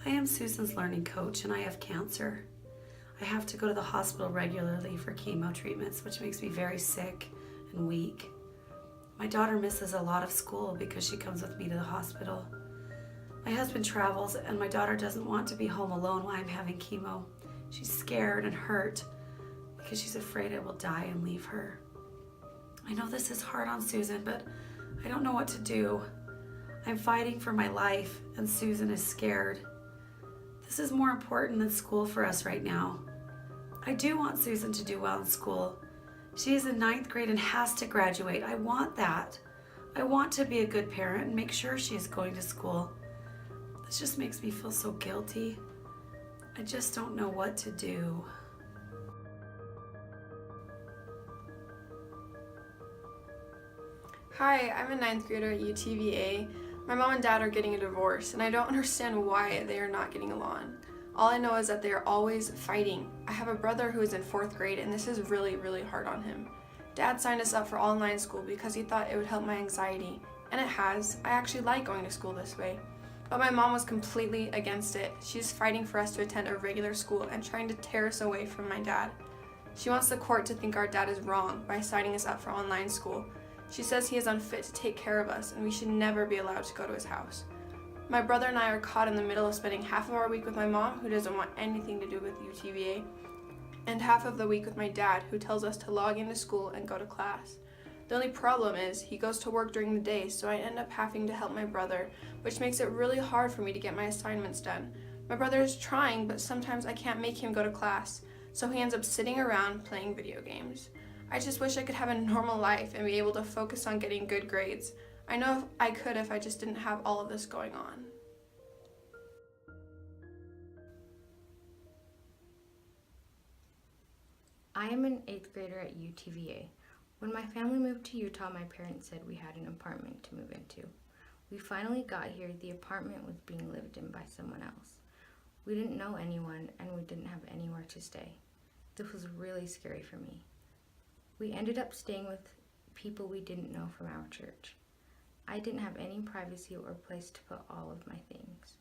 I am Susan's learning coach and I have cancer. I have to go to the hospital regularly for chemo treatments, which makes me very sick and weak. My daughter misses a lot of school because she comes with me to the hospital. My husband travels and my daughter doesn't want to be home alone while I'm having chemo. She's scared and hurt because she's afraid I will die and leave her. I know this is hard on Susan, but I don't know what to do. I'm fighting for my life and Susan is scared. This is more important than school for us right now. I do want Susan to do well in school. She is in 9th grade and has to graduate. I want that. I want to be a good parent and make sure she is going to school. This just makes me feel so guilty. I just don't know what to do. Hi, I'm a 9th grader at UTVA. My mom and dad are getting a divorce, and I don't understand why they are not getting along. All I know is that they are always fighting. I have a brother who is in 4th grade, and this is really, really hard on him. Dad signed us up for online school because he thought it would help my anxiety, and it has. I actually like going to school this way. But my mom was completely against it. She's fighting for us to attend a regular school and trying to tear us away from my dad. She wants the court to think our dad is wrong by signing us up for online school. She says he is unfit to take care of us and we should never be allowed to go to his house. My brother and I are caught in the middle of spending half of our week with my mom, who doesn't want anything to do with UTVA, and half of the week with my dad, who tells us to log into school and go to class. The only problem is he goes to work during the day, so I end up having to help my brother, which makes it really hard for me to get my assignments done. My brother is trying, but sometimes I can't make him go to class, so he ends up sitting around playing video games. I just wish I could have a normal life and be able to focus on getting good grades. I know I could if I just didn't have all of this going on. I am an 8th grader at UTVA. When my family moved to Utah, my parents said we had an apartment to move into. We finally got here. The apartment was being lived in by someone else. We didn't know anyone and we didn't have anywhere to stay. This was really scary for me. We ended up staying with people we didn't know from our church. I didn't have any privacy or place to put all of my things.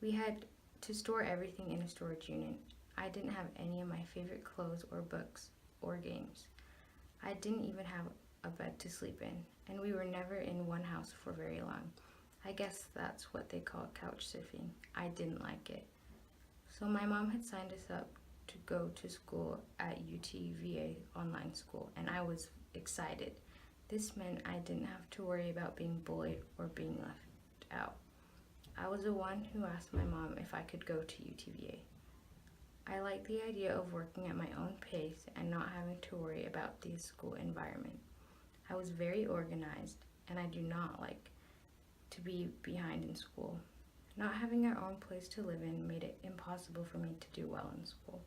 We had to store everything in a storage unit. I didn't have any of my favorite clothes or books or games. I didn't even have a bed to sleep in, and we were never in one house for very long. I guess that's what they call couch surfing. I didn't like it. So my mom had signed us up to go to school at UTVA online school, and I was excited. This meant I didn't have to worry about being bullied or being left out. I was the one who asked my mom if I could go to UTVA. I like the idea of working at my own pace and not having to worry about the school environment. I was very organized, and I do not like to be behind in school. Not having our own place to live in made it impossible for me to do well in school.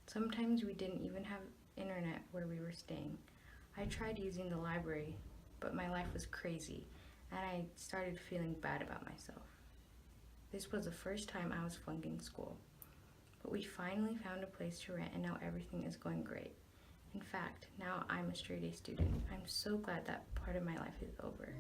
Sometimes we didn't even have internet where we were staying. I tried using the library, but my life was crazy, and I started feeling bad about myself. This was the first time I was flunking school. But we finally found a place to rent, and now everything is going great. In fact, now I'm a straight A student. I'm so glad that part of my life is over.